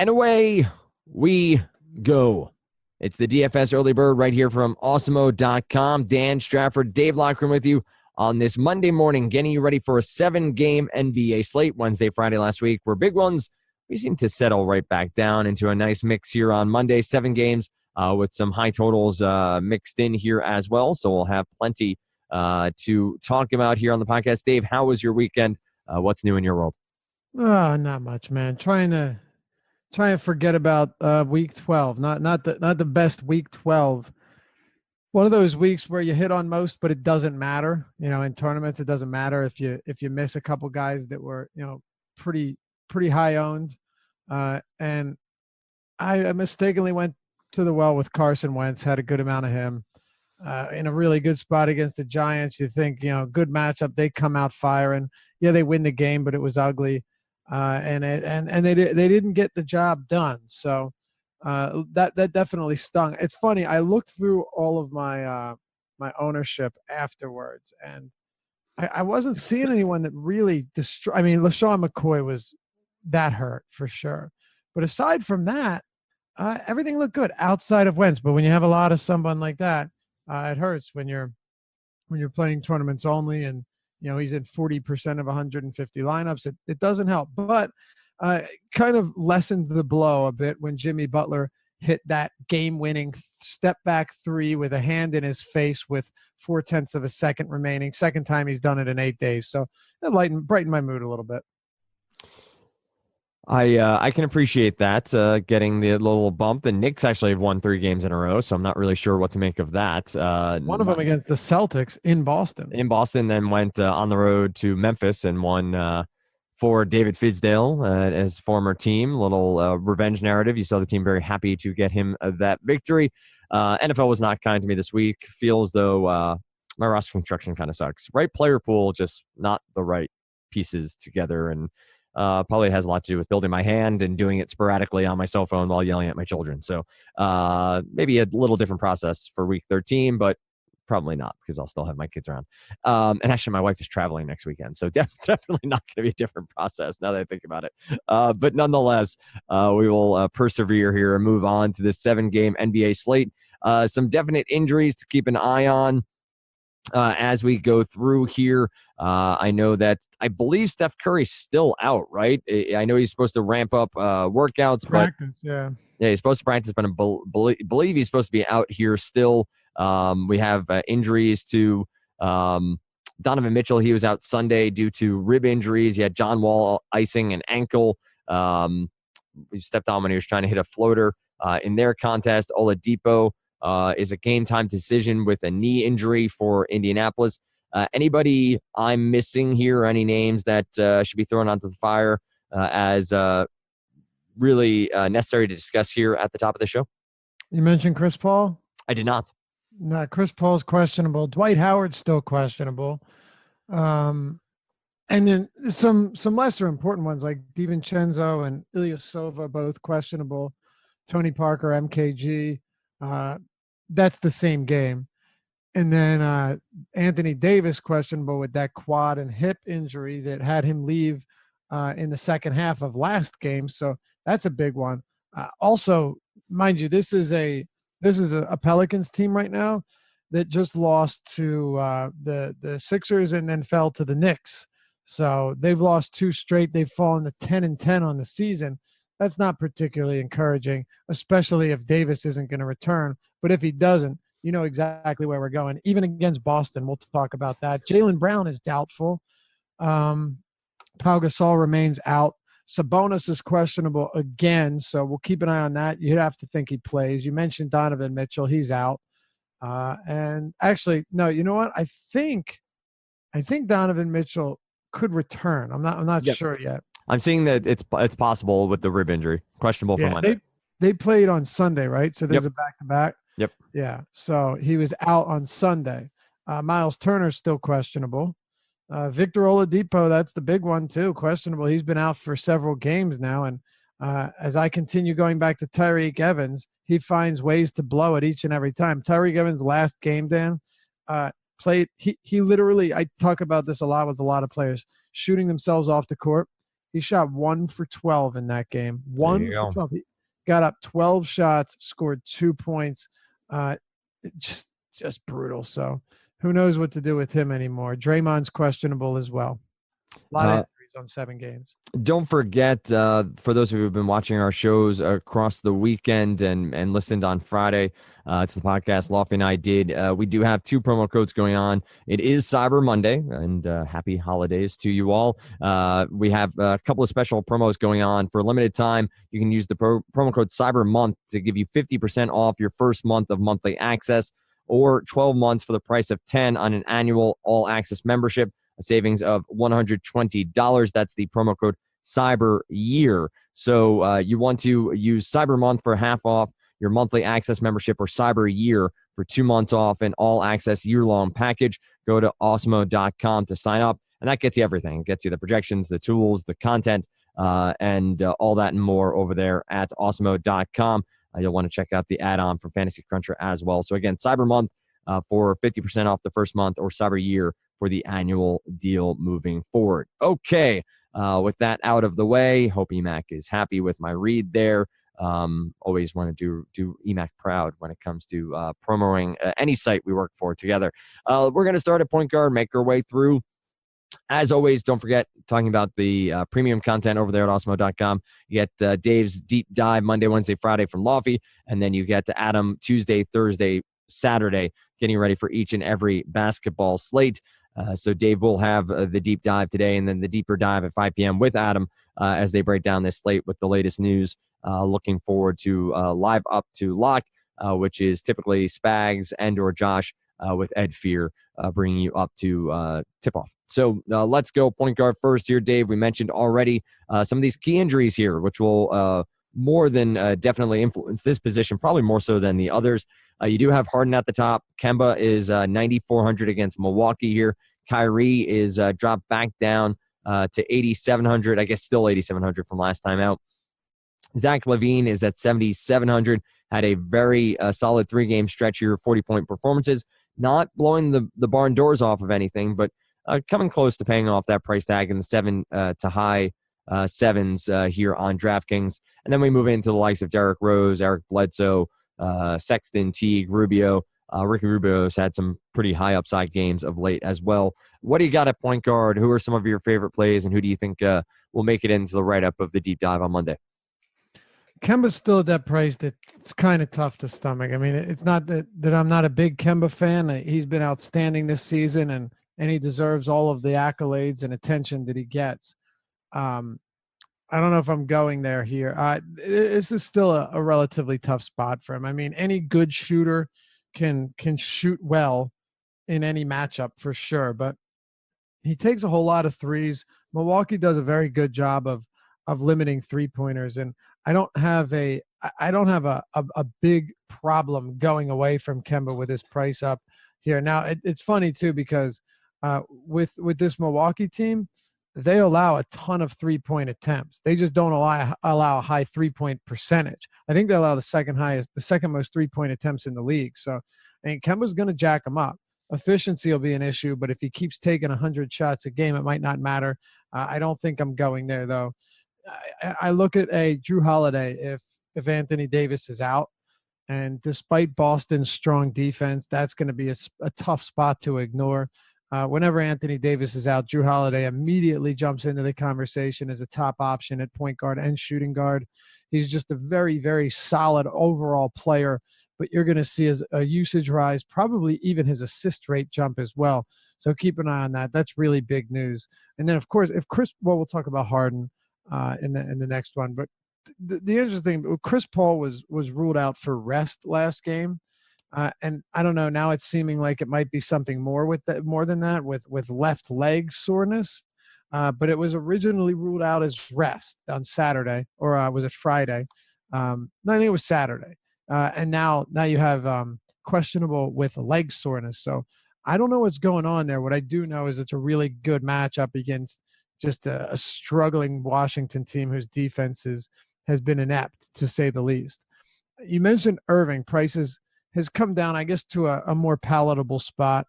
And away we go. It's the DFS Early Bird right here from Awesemo.com. Dan Strafford, Dave Lockram with you on this Monday morning, getting you ready for a 7-game NBA slate. Wednesday, Friday last week were big ones. We seem to settle right back down into a nice mix here on Monday. 7 games with some high totals mixed in here as well. So we'll have plenty to talk about here on the podcast. Dave, how was your weekend? What's new in your world? Oh, not much, man. Trying to forget about week 12. Not the best week 12. One of those weeks where you hit on most, but it doesn't matter. You know, in tournaments, it doesn't matter if you miss a couple guys that were, pretty high owned. And I mistakenly went to the well with Carson Wentz, had a good amount of him in a really good spot against the Giants. You think, good matchup. They come out firing. Yeah, they win the game, but it was ugly. And they didn't get the job done. So that definitely stung. It's funny. I looked through all of my my ownership afterwards, and I wasn't seeing anyone that really destroyed. I mean, LaShawn McCoy was that hurt for sure, but aside from that, everything looked good outside of Wentz. But when you have a lot of someone like that, it hurts when you're playing tournaments only, and he's in 40% of 150 lineups. It doesn't help, but kind of lessened the blow a bit when Jimmy Butler hit that game-winning step-back three with a hand in his face with 0.4 of a second remaining. Second time he's done it in 8 days. So it brightened my mood a little bit. I can appreciate that, getting the little bump. The Knicks actually have won 3 games in a row, so I'm not really sure what to make of that. One of them against the Celtics in Boston. Then went on the road to Memphis and won for David Fizdale, his former team. Little revenge narrative. You saw the team very happy to get him that victory. NFL was not kind to me this week. Feel as though my roster construction kind of sucks. Right player pool, just not the right pieces together, and probably has a lot to do with building my hand and doing it sporadically on my cell phone while yelling at my children. So maybe a little different process for week 13, but probably not, because I'll still have my kids around. And actually, my wife is traveling next weekend, so definitely not going to be a different process now that I think about it. But nonetheless, we will persevere here and move on to this 7-game NBA slate. Some definite injuries to keep an eye on as we go through here. I know that I believe Steph Curry's still out, right? I know he's supposed to ramp up workouts. Practice, but yeah. Yeah, he's supposed to practice, but I believe he's supposed to be out here still. We have injuries to Donovan Mitchell. He was out Sunday due to rib injuries. You had John Wall icing an ankle. He stepped on when he was trying to hit a floater in their contest. Oladipo is a game time decision with a knee injury for Indianapolis. Anybody I'm missing here, or any names that should be thrown onto the fire as really necessary to discuss here at the top of the show? You mentioned Chris Paul? I did not. No, Chris Paul's questionable. Dwight Howard's still questionable. And then some lesser important ones like DiVincenzo and Ilyasova, both questionable. Tony Parker, MKG. That's the same game. And then Anthony Davis questionable with that quad and hip injury that had him leave in the second half of last game. So that's a big one. Also, mind you, this is a Pelicans team right now that just lost to the Sixers and then fell to the Knicks. So they've lost 2 straight. They've fallen to 10-10 on the season. That's not particularly encouraging, especially if Davis isn't going to return. But if he doesn't, you know exactly where we're going. Even against Boston, we'll talk about that. Jaylen Brown is doubtful. Pau Gasol remains out. Sabonis is questionable again, so we'll keep an eye on that. You'd have to think he plays. You mentioned Donovan Mitchell. He's out. And actually, no, you know what? I think Donovan Mitchell could return. I'm not sure yet. I'm seeing that it's possible with the rib injury. Questionable for Monday. They played on Sunday, right? So there's a back-to-back. Yep. Yeah. So he was out on Sunday. Miles Turner's still questionable. Victor Oladipo, that's the big one too. Questionable. He's been out for several games now. And as I continue going back to Tyreek Evans, he finds ways to blow it each and every time. Tyreek Evans' last game, Dan, played. He literally, I talk about this a lot with a lot of players, shooting themselves off the court. He shot 1 for 12 in that game. There 1 you for go. 12. He got up 12 shots, scored 2 points. Just brutal. So who knows what to do with him anymore. Draymond's questionable as well. A lot of injuries on 7 games. Don't forget, for those of you who've been watching our shows across the weekend and listened on Friday to the podcast Lofty and I did, we do have 2 promo codes going on. It is Cyber Monday, and happy holidays to you all. We have a couple of special promos going on for a limited time. You can use the promo code Cyber Month to give you 50% off your first month of monthly access, or 12 months for the price of 10 on an annual all-access membership. A savings of $120. That's the promo code Cyber Year. So you want to use Cyber Month for half off your monthly access membership, or Cyber Year for 2 months off an all-access year-long package. Go to awesemo.com to sign up, and that gets you everything. It gets you the projections, the tools, the content, and all that and more over there at awesemo.com. You'll want to check out the add-on for Fantasy Cruncher as well. So again, Cyber Month for 50% off the first month, or Cyber Year for the annual deal moving forward. Okay, with that out of the way, hope EMAC is happy with my read there. Always want to do EMAC proud when it comes to promoting any site we work for together. We're going to start at point guard, make our way through. As always, don't forget, talking about the premium content over there at awesemo.com. You get Dave's deep dive Monday, Wednesday, Friday from Lofty, and then you get to Adam Tuesday, Thursday, Saturday, getting ready for each and every basketball slate. So Dave will have the deep dive today, and then the deeper dive at 5 p.m. with Adam as they break down this slate with the latest news. Looking forward to Live Up to Lock, which is typically Spags and or Josh with Ed Fear bringing you up to tip-off. So let's go point guard first here, Dave. We mentioned already some of these key injuries here, which will more than definitely influence this position, probably more so than the others. You do have Harden at the top. Kemba is 9,400 against Milwaukee here. Kyrie is dropped back down to 8,700. I guess still 8,700 from last time out. Zach LaVine is at 7,700. Had a very solid 3-game stretch here, 40-point performances. Not blowing the barn doors off of anything, but coming close to paying off that price tag in the 7 to high 7s here on DraftKings. And then we move into the likes of Derrick Rose, Eric Bledsoe, Sexton, Teague, Rubio. Ricky Rubio's had some pretty high upside games of late as well. What do you got at point guard? Who are some of your favorite plays, and who do you think will make it into the write-up of the deep dive on Monday? Kemba's still at that price that it's kind of tough to stomach. I mean, it's not that I'm not a big Kemba fan. He's been outstanding this season, and he deserves all of the accolades and attention that he gets. I don't know if I'm going there here. This is still a relatively tough spot for him. I mean, any good shooter can shoot well in any matchup for sure, but he takes a whole lot of threes. Milwaukee does a very good job of limiting 3-pointers, and I don't have a big problem going away from Kemba with his price up here. Now it's funny too, because with this Milwaukee team, they allow a ton of 3-point attempts. They just don't allow a high 3-point percentage. I think they allow the second most 3-point attempts in the league. So, I mean, Kemba's going to jack them up. Efficiency will be an issue, but if he keeps taking 100 shots a game, it might not matter. I don't think I'm going there though. I look at a Drew Holiday if Anthony Davis is out, and despite Boston's strong defense, that's going to be a tough spot to ignore. Whenever Anthony Davis is out, Drew Holiday immediately jumps into the conversation as a top option at point guard and shooting guard. He's just a very, very solid overall player, but you're going to see his usage rise, probably even his assist rate jump as well. So keep an eye on that. That's really big news. And then, of course, we'll talk about Harden in the next one. But the interesting thing, Chris Paul was ruled out for rest last game. And I don't know, now it's seeming like it might be something more than that with left leg soreness. But it was originally ruled out as rest on Saturday, or was it Friday? No, I think it was Saturday. And now you have questionable with leg soreness. So I don't know what's going on there. What I do know is it's a really good matchup against just a struggling Washington team whose defense has been inept, to say the least. You mentioned Irving. Prices has come down, I guess, to a more palatable spot.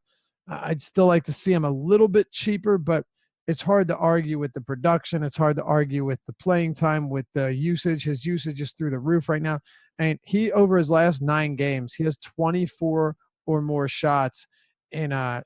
I'd still like to see him a little bit cheaper, but it's hard to argue with the production. It's hard to argue with the playing time, with the usage. His usage is through the roof right now. And he, over his last 9 games, he has 24 or more shots in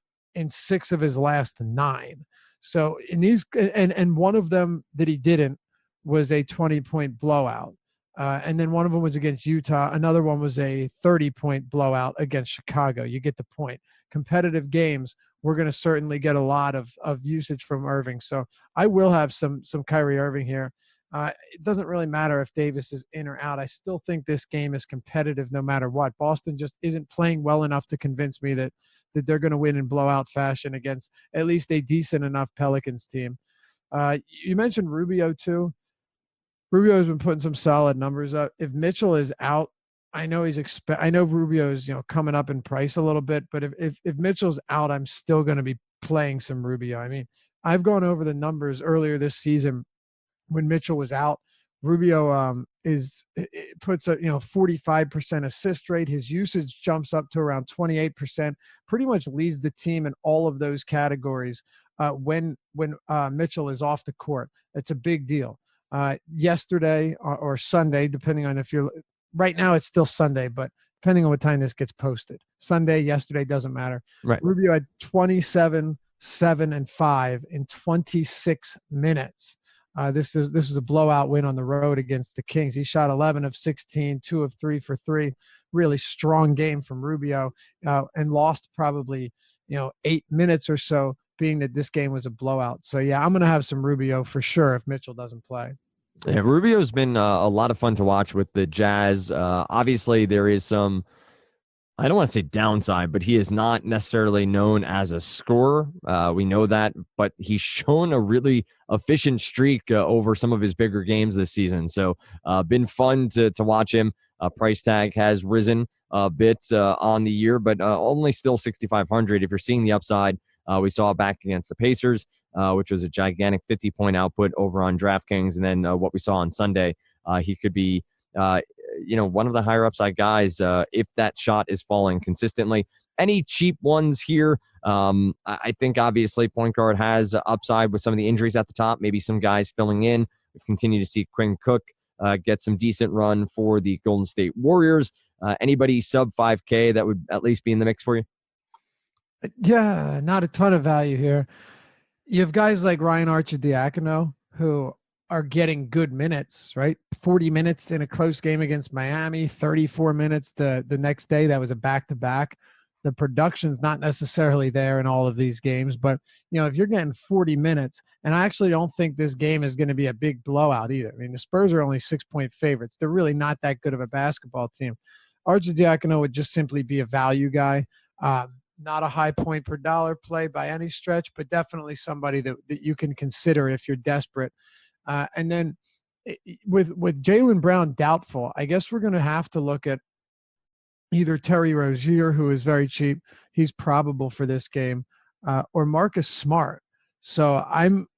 6 of his last 9. So in these, and one of them that he didn't was a 20-point blowout. And then one of them was against Utah. Another one was a 30-point blowout against Chicago. You get the point. Competitive games, we're going to certainly get a lot of usage from Irving. So I will have some Kyrie Irving here. It doesn't really matter if Davis is in or out. I still think this game is competitive no matter what. Boston just isn't playing well enough to convince me that they're going to win in blowout fashion against at least a decent enough Pelicans team. You mentioned Rubio too. Rubio has been putting some solid numbers up. If Mitchell is out, I know I know Rubio is coming up in price a little bit, but if Mitchell's out, I'm still going to be playing some Rubio. I mean, I've gone over the numbers earlier this season when Mitchell was out. Rubio puts a 45% assist rate. His usage jumps up to around 28%. Pretty much leads the team in all of those categories when Mitchell is off the court. It's a big deal. Yesterday or Sunday, depending on if you're right now, it's still Sunday, but depending on what time this gets posted, Sunday, yesterday, doesn't matter. Right. Rubio had 27, 7, and 5 in 26 minutes. This is a blowout win on the road against the Kings. He shot 11 of 16, 2 of 3 for 3. Really strong game from Rubio, and lost probably 8 minutes or so, being that this game was a blowout. So yeah, I'm going to have some Rubio for sure if Mitchell doesn't play. Yeah, Rubio's been a lot of fun to watch with the Jazz. Obviously, there is some, I don't want to say downside, but he is not necessarily known as a scorer. We know that, but he's shown a really efficient streak over some of his bigger games this season. So been fun to watch him. Price tag has risen a bit on the year, but only still 6,500. If you're seeing the upside, we saw it back against the Pacers, which was a gigantic 50-point output over on DraftKings. And then what we saw on Sunday, he could be one of the higher upside guys if that shot is falling consistently. Any cheap ones here? I think obviously point guard has upside with some of the injuries at the top, maybe some guys filling in. We've continued to see Quinn Cook get some decent run for the Golden State Warriors. Anybody sub 5K that would at least be in the mix for you? Yeah, not a ton of value here. You have guys like Ryan Arcidiacono who are getting good minutes, right? 40 minutes in a close game against Miami, 34 minutes the next day. That was a back-to-back. The production's not necessarily there in all of these games, but if you're getting 40 minutes, and I actually don't think this game is going to be a big blowout either. I mean, the Spurs are only 6-point favorites. They're really not that good of a basketball team. Arcidiacono would just simply be a value guy. Not a high point per dollar play by any stretch, but definitely somebody that you can consider if you're desperate. And then with Jaylen Brown doubtful, I guess we're going to have to look at either Terry Rozier, who is very cheap. He's probable for this game, or Marcus Smart. So I'm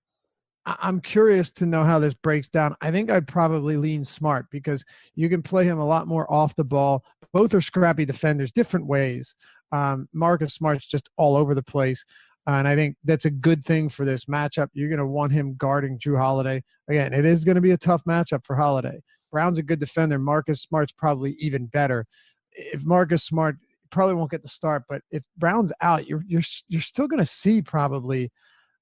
curious to know how this breaks down. I think I'd probably lean Smart because you can play him a lot more off the ball. Both are scrappy defenders, different ways. Marcus Smart's just all over the place. And I think that's a good thing for this matchup. You're going to want him guarding Jrue Holiday. Again, it is going to be a tough matchup for Holiday. Brown's a good defender. Marcus Smart's probably even better. If Marcus Smart probably won't get the start, but if Brown's out, you're still going to see probably,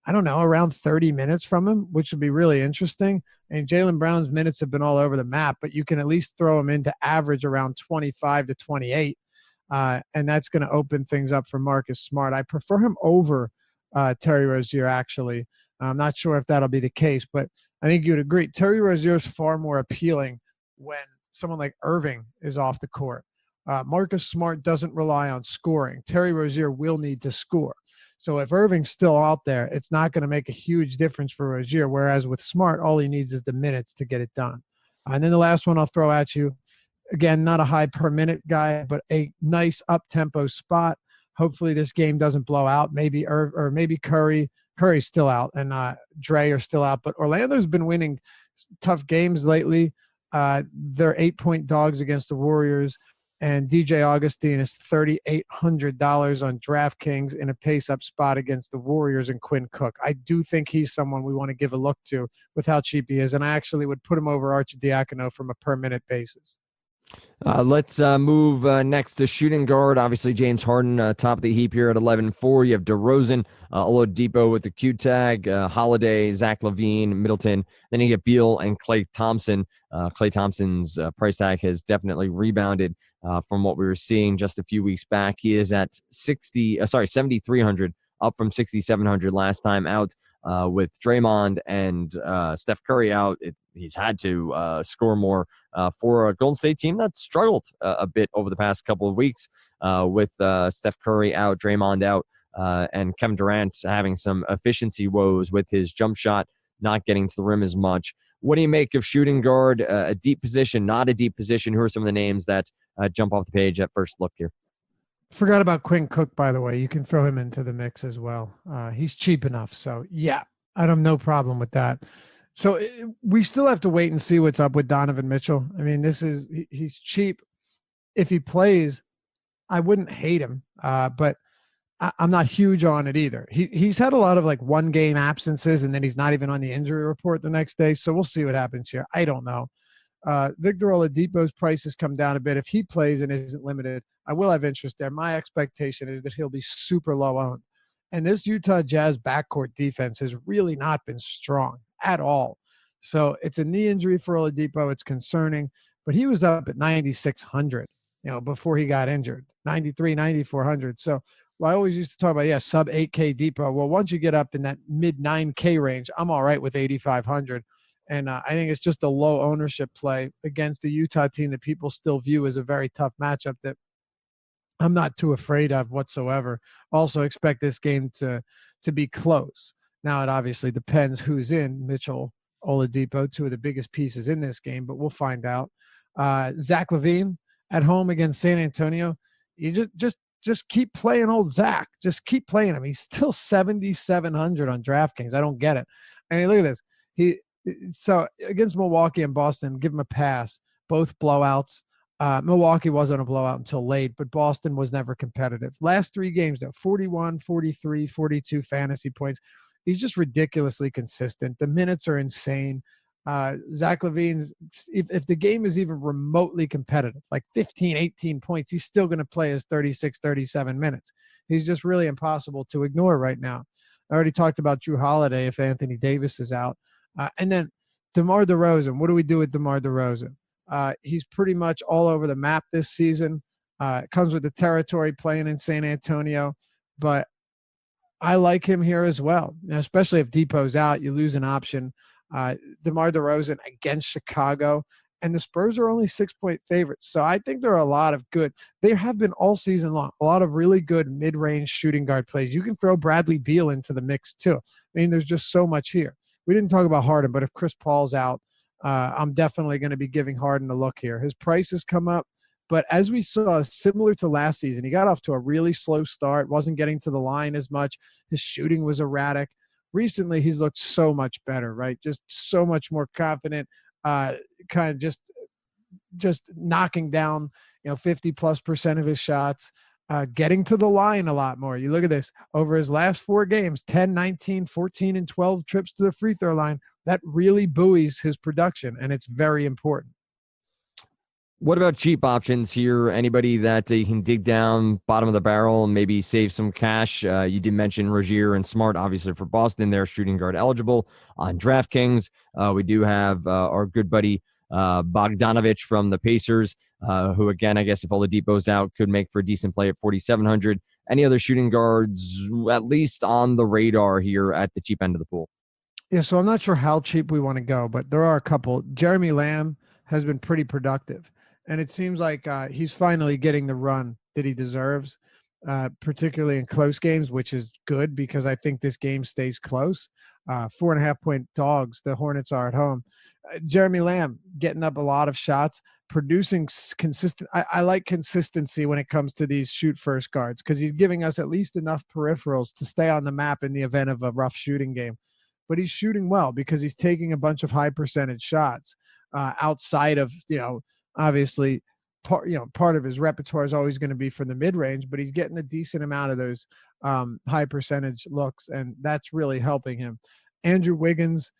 I don't know, around 30 minutes from him, which would be really interesting. And Jaylen Brown's minutes have been all over the map, but you can at least throw him into average around 25 to 28. And that's going to open things up for Marcus Smart. I prefer him over Terry Rozier, actually. I'm not sure if that'll be the case, but I think you'd agree. Terry Rozier is far more appealing when someone like Irving is off the court. Marcus Smart doesn't rely on scoring. Terry Rozier will need to score. So if Irving's still out there, it's not going to make a huge difference for Rozier, whereas with Smart, all he needs is the minutes to get it done. And then the last one I'll throw at you, again, not a high per minute guy, but a nice up-tempo spot. Hopefully this game doesn't blow out. Maybe maybe Curry's still out, and Dre are still out. But Orlando's been winning tough games lately. They're 8-point dogs against the Warriors. And DJ Augustine is $3,800 on DraftKings in a pace-up spot against the Warriors and Quinn Cook. I do think he's someone we want to give a look to with how cheap he is, and I actually would put him over Arcidiacono from a per-minute basis. Let's move next to shooting guard. Obviously, James Harden, top of the heap here at 11-4. You have DeRozan, Oladipo with the Q tag, Holiday, Zach LaVine, Middleton. Then you get Beal and Klay Thompson. Klay Thompson's price tag has definitely rebounded from what we were seeing just a few weeks back. He is at 7,300, up from 6,700 last time out. With Draymond and Steph Curry out, he's had to score more for a Golden State team that struggled a bit over the past couple of weeks with Steph Curry out, Draymond out, and Kevin Durant having some efficiency woes with his jump shot, not getting to the rim as much. What do you make of shooting guard, a deep position, not a deep position? Who are some of the names that jump off the page at first look here? Forgot about Quinn Cook, by the way. You can throw him into the mix as well. He's cheap enough. So, yeah, I have no problem with that. So we still have to wait and see what's up with Donovan Mitchell. I mean, he's cheap. If he plays, I wouldn't hate him, but I'm not huge on it either. He's had a lot of like one-game absences, and then he's not even on the injury report the next day. So we'll see what happens here. I don't know. Victor Oladipo's price has come down a bit. If he plays and isn't limited, I will have interest there. My expectation is that he'll be super low owned. And this Utah Jazz backcourt defense has really not been strong at all. So it's a knee injury for Oladipo. It's concerning, but he was up at 9,600, before he got injured, 93, 9,400. So I always used to talk about, sub 8K Depot. Well, once you get up in that mid 9K range, I'm all right with 8,500. And I think it's just a low ownership play against the Utah team that people still view as a very tough matchup that I'm not too afraid of whatsoever. Also expect this game to be close. Now, it obviously depends who's in. Mitchell, Oladipo, two of the biggest pieces in this game, but we'll find out. Zach LaVine at home against San Antonio. You just keep playing old Zach. Just keep playing him. He's still 7,700 on DraftKings. I don't get it. I mean, look at this. So against Milwaukee and Boston, give him a pass. Both blowouts. Milwaukee wasn't a blowout until late, but Boston was never competitive. Last three games, though, 41, 43, 42 fantasy points. He's just ridiculously consistent. The minutes are insane. Zach LaVine's, if the game is even remotely competitive, like 15, 18 points, he's still going to play his 36, 37 minutes. He's just really impossible to ignore right now. I already talked about Drew Holiday if Anthony Davis is out. And then DeMar DeRozan. What do we do with DeMar DeRozan? He's pretty much all over the map this season. Comes with the territory playing in San Antonio. But I like him here as well, especially if Depot's out. You lose an option. DeMar DeRozan against Chicago. And the Spurs are only 6-point favorites. So I think there are a lot of good. They have been all season long. A lot of really good mid-range shooting guard plays. You can throw Bradley Beal into the mix too. I mean, there's just so much here. We didn't talk about Harden, but if Chris Paul's out, I'm definitely going to be giving Harden a look here. His price has come up, but as we saw, similar to last season, he got off to a really slow start, wasn't getting to the line as much. His shooting was erratic. Recently, he's looked so much better, right? Just so much more confident, kind of just knocking down, 50+% of his shots. Getting to the line a lot more. You look at this. Over his last 4 games, 10, 19, 14, and 12 trips to the free throw line. That really buoys his production, and it's very important. What about cheap options here? Anybody that you can dig down bottom of the barrel and maybe save some cash? You did mention Rozier and Smart, obviously, for Boston. They're shooting guard eligible on DraftKings. We do have our good buddy Bogdanovich from the Pacers, who, again, I guess if Oladipo's out, could make for a decent play at 4,700. Any other shooting guards, at least on the radar here at the cheap end of the pool? Yeah, so I'm not sure how cheap we want to go, but there are a couple. Jeremy Lamb has been pretty productive, and it seems like he's finally getting the run that he deserves, particularly in close games, which is good because I think this game stays close. 4.5-point dogs, the Hornets are at home. Jeremy Lamb getting up a lot of shots, producing consistent. I like consistency when it comes to these shoot first guards because he's giving us at least enough peripherals to stay on the map in the event of a rough shooting game. But he's shooting well because he's taking a bunch of high percentage shots outside of, obviously part of his repertoire is always going to be for the mid-range, but he's getting a decent amount of those high percentage looks, and that's really helping him. Andrew Wiggins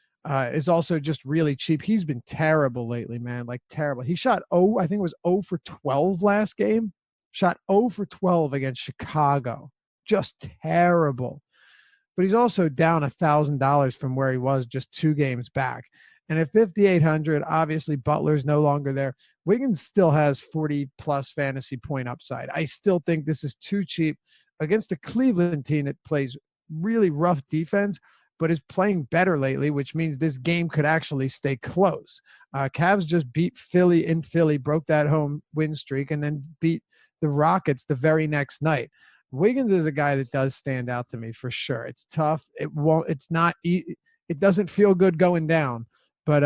is also just really cheap. He's been terrible lately, man, like terrible. He shot I think it was 0 for 12 last game. Shot 0 for 12 against Chicago. Just terrible. But he's also down $1,000 from where he was just 2 games back. And at 5,800, obviously Butler's no longer there. Wiggins still has 40-plus fantasy point upside. I still think this is too cheap against a Cleveland team that plays really rough defense, but is playing better lately, which means this game could actually stay close. Cavs just beat Philly in Philly, broke that home win streak, and then beat the Rockets the very next night. Wiggins is a guy that does stand out to me for sure. It's tough. It doesn't feel good going down, but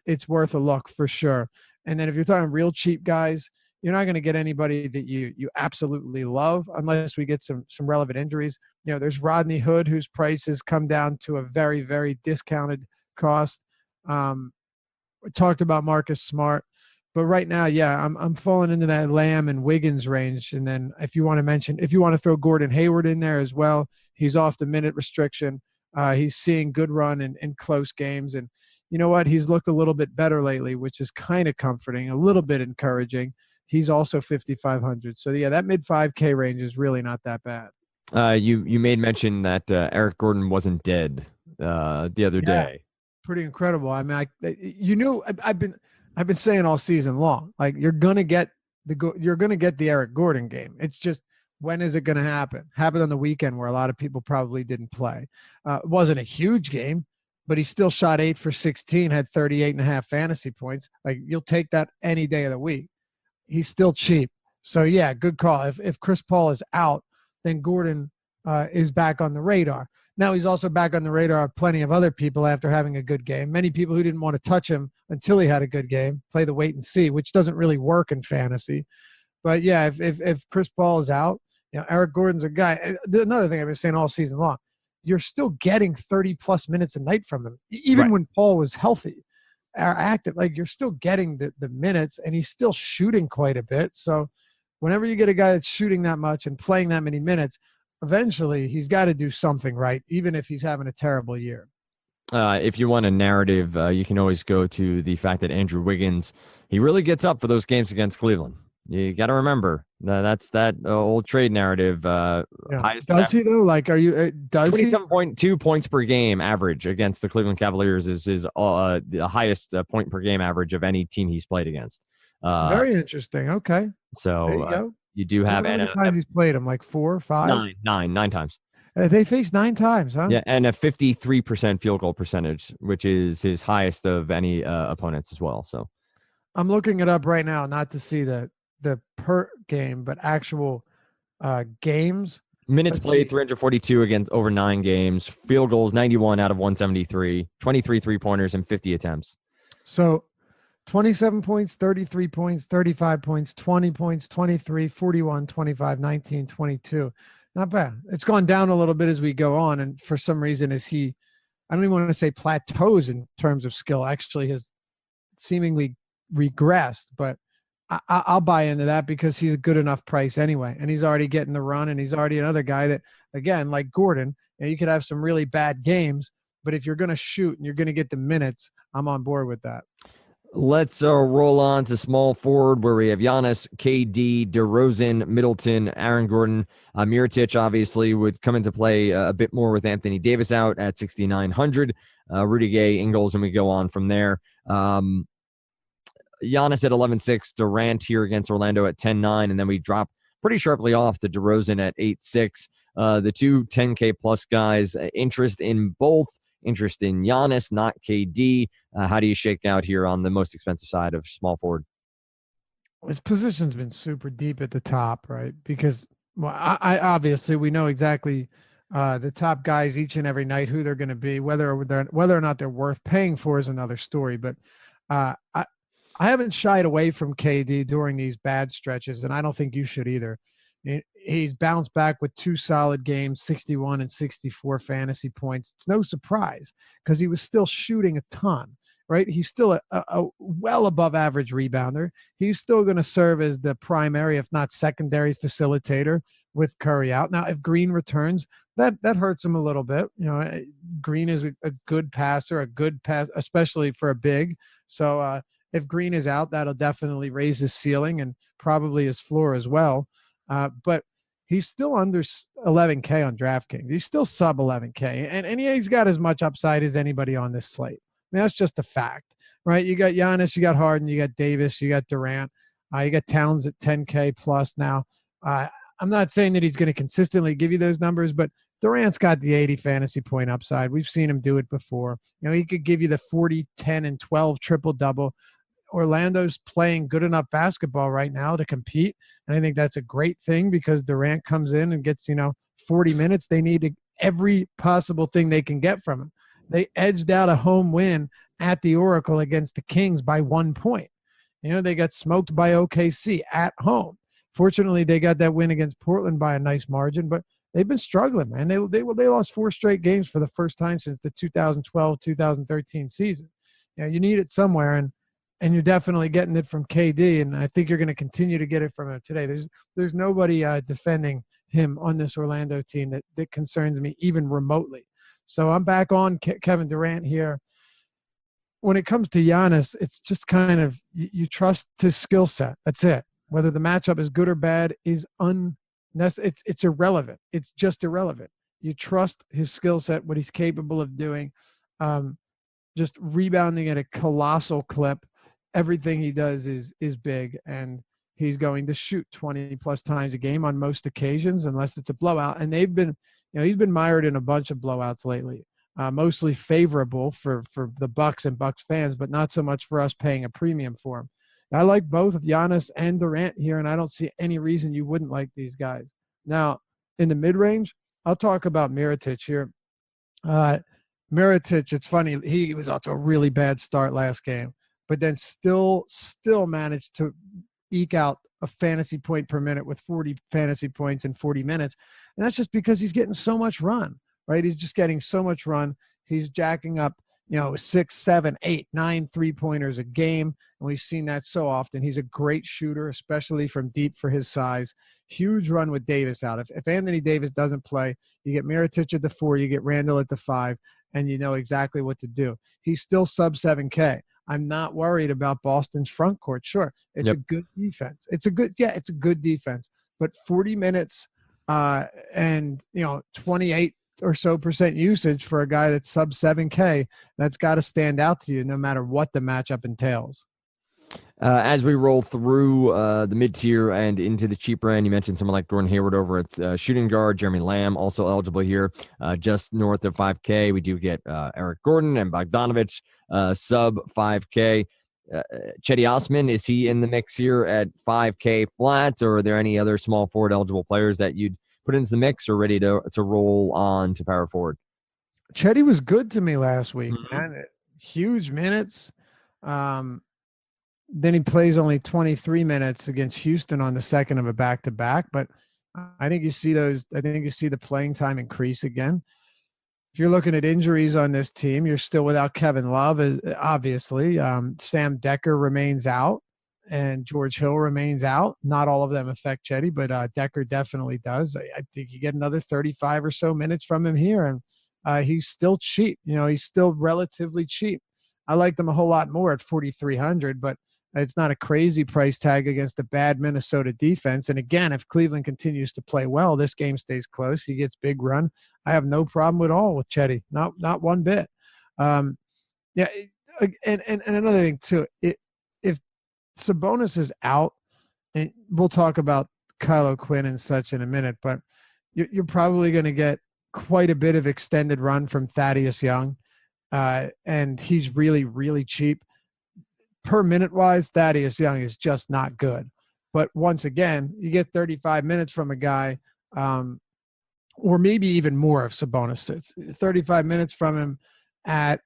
it's worth a look for sure. And then if you're talking real cheap guys, you're not going to get anybody that you absolutely love unless we get some relevant injuries. There's Rodney Hood, whose price has come down to a very, very discounted cost. We talked about Marcus Smart. But right now, yeah, I'm falling into that Lamb and Wiggins range. And then if you want to throw Gordon Hayward in there as well, he's off the minute restriction. He's seeing good run in close games. And you know what? He's looked a little bit better lately, which is kind of comforting, a little bit encouraging. He's also 5,500. So yeah, that mid 5K range is really not that bad. You made mention that Eric Gordon wasn't dead the other day. Pretty incredible. I mean, I've been saying all season long, like you're gonna get the Eric Gordon game. It's just, when is it going to happen? Happened on the weekend where a lot of people probably didn't play. It wasn't a huge game, but he still shot 8 for 16, had 38.5 fantasy points. Like, you'll take that any day of the week. He's still cheap. So yeah, good call. If Chris Paul is out, then Gordon is back on the radar. Now he's also back on the radar of plenty of other people after having a good game. Many people who didn't want to touch him until he had a good game, play the wait and see, which doesn't really work in fantasy. But yeah, if Chris Paul is out, Eric Gordon's a guy. Another thing I've been saying all season long, you're still getting 30-plus minutes a night from him. Even when Paul was healthy or active, like, you're still getting the minutes, and he's still shooting quite a bit. So whenever you get a guy that's shooting that much and playing that many minutes, eventually he's got to do something right, even if he's having a terrible year. If you want a narrative, you can always go to the fact that Andrew Wiggins, he really gets up for those games against Cleveland. You got to remember that's that old trade narrative. Does he though? Like, does 27.2 points per game average against the Cleveland Cavaliers is the highest point per game average of any team he's played against. Very interesting. Okay. So you do have, how many times he's played him? Like 4 or 5? Nine times. They faced 9 times, huh? Yeah, and a 53% field goal percentage, which is his highest of any opponents as well. So I'm looking it up right now, not to see the per game, but actual games. Minutes played, 342 against over 9 games. Field goals, 91 out of 173. 23 3-pointers and 50 attempts. So 27 points, 33 points, 35 points, 20 points, 23, 41, 25, 19, 22. Not bad. It's gone down a little bit as we go on. And for some reason, I don't even want to say plateaus in terms of skill, actually has seemingly regressed. But I'll buy into that because he's a good enough price anyway. And he's already getting the run, and he's already another guy that, again, like Gordon, you could have some really bad games, but if you're going to shoot and you're going to get the minutes, I'm on board with that. Let's roll on to small forward, where we have Giannis, KD, DeRozan, Middleton, Aaron Gordon. Mirotic obviously would come into play a bit more with Anthony Davis out at 6,900. Rudy Gay, Ingles, and we go on from there. Giannis at 11.6, Durant here against Orlando at 10.9, and then we drop pretty sharply off to DeRozan at 8.6. The two 10K plus guys, interest in both. Interest in Giannis, not KD. How do you shake out here on the most expensive side of small forward? His position's been super deep at the top, right? Because I obviously we know exactly the top guys each and every night, who they're going to be. Whether or not they're worth paying for is another story. But I haven't shied away from KD during these bad stretches, and I don't think you should either. He's bounced back with 2 solid games, 61 and 64 fantasy points. It's no surprise because he was still shooting a ton. right? He's still a well above average rebounder. He's still going to serve as the primary, if not secondary, facilitator with Curry out. Now, if Green returns, that hurts him a little bit. Green is a good passer, especially for a big. So if Green is out, that'll definitely raise his ceiling and probably his floor as well. But he's still under 11K on DraftKings. He's still sub 11K, and he's got as much upside as anybody on this slate. I mean, that's just a fact, right? You got Giannis, you got Harden, you got Davis, you got Durant, you got Towns at 10K plus now. I'm not saying that he's going to consistently give you those numbers, but Durant's got the 80 fantasy point upside. We've seen him do it before. He could give you the 40, 10, and 12 triple-double. Orlando's playing good enough basketball right now to compete, and I think that's a great thing because Durant comes in and gets 40 minutes. They need every possible thing they can get from him. They edged out a home win at the Oracle against the Kings by 1 point. They got smoked by OKC at home. Fortunately, they got that win against Portland by a nice margin, but they've been struggling, man. They lost 4 straight games for the first time since the 2012-2013 season. You need it somewhere, and you're definitely getting it from KD, and I think you're going to continue to get it from him today. There's nobody defending him on this Orlando team that concerns me even remotely. So I'm back on Kevin Durant here. When it comes to Giannis, it's just kind of you trust his skill set. That's it. Whether the matchup is good or bad is it's irrelevant. It's just irrelevant. You trust his skill set, what he's capable of doing, just rebounding at a colossal clip. Everything he does is big, and he's going to shoot 20 plus times a game on most occasions, unless it's a blowout. And they've been, he's been mired in a bunch of blowouts lately, mostly favorable for the Bucks and Bucks fans, but not so much for us paying a premium for him. I like both Giannis and Durant here, and I don't see any reason you wouldn't like these guys. Now, in the mid-range, I'll talk about Mirotic here. Mirotic, it's funny, he was off to a really bad start last game, but then still managed to eke out a fantasy point per minute with 40 fantasy points in 40 minutes. And that's just because he's getting so much run, right? He's just getting so much run. He's jacking up, 6, 7, 8, 9 3-pointers a game. And we've seen that so often. He's a great shooter, especially from deep for his size. Huge run with Davis out. If Anthony Davis doesn't play, you get Mirotic at the 4, you get Randle at the 5, and you know exactly what to do. He's still sub 7K. I'm not worried about Boston's front court. Sure, it's a good defense. It's a good defense. But 40 minutes and 28 or so % usage for a guy that's sub 7K, that's got to stand out to you no matter what the matchup entails. As we roll through the mid-tier and into the cheaper end, you mentioned someone like Gordon Hayward over at shooting guard. Jeremy Lamb also eligible here, just north of 5K. We do get Eric Gordon and Bogdanovich, sub 5K. Cedi Osman, is he in the mix here at 5K flat, or are there any other small forward eligible players that you'd put into the mix or ready to roll on to power forward? Cedi was good to me last week, man. Huge minutes. Then he plays only 23 minutes against Houston on the second of a back-to-back. But I think you see the playing time increase again. If you're looking at injuries on this team, you're still without Kevin Love, obviously. Sam Decker remains out, and George Hill remains out. Not all of them affect Cedi, but Decker definitely does. I think you get another 35 or so minutes from him here, and he's still cheap. He's still relatively cheap. I like them a whole lot more at 4,300, but it's not a crazy price tag against a bad Minnesota defense. And again, if Cleveland continues to play well, this game stays close. He gets big run. I have no problem at all with Cedi. Not one bit. And another thing too, if Sabonis is out, and we'll talk about Kylo Quinn and such in a minute, but you're probably going to get quite a bit of extended run from Thaddeus Young. And he's really, really cheap. Per minute wise, Thaddeus Young is just not good. But once again, you get 35 minutes from a guy, or maybe even more if Sabonis sits. 35 minutes from him at,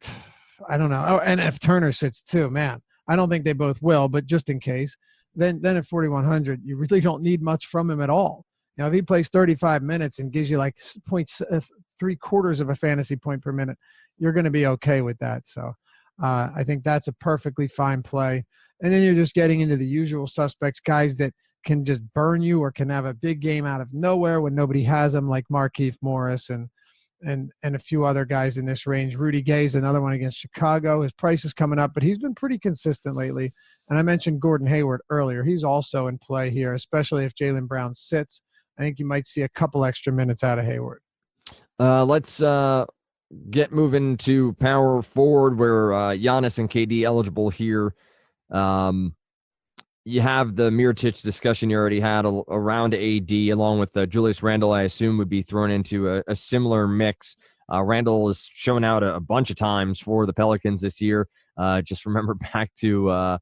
I don't know. Oh, and if Turner sits too, man, I don't think they both will, but just in case, then at 4,100, you really don't need much from him at all. If he plays 35 minutes and gives you like 3/4 of a fantasy point per minute, you're going to be okay with that. So I think that's a perfectly fine play. And then you're just getting into the usual suspects, guys that can just burn you or can have a big game out of nowhere when nobody has them, like Markieff Morris and a few other guys in this range. Rudy Gay is another one against Chicago. His price is coming up, but he's been pretty consistent lately. And I mentioned Gordon Hayward earlier. He's also in play here, especially if Jaylen Brown sits. I think you might see a couple extra minutes out of Hayward. Let's get moving to power forward where Giannis and KD eligible here. You have the Mirotic discussion you already had around AD, along with Julius Randle, I assume would be thrown into a similar mix. Randle has shown out a bunch of times for the Pelicans this year. Just remember back to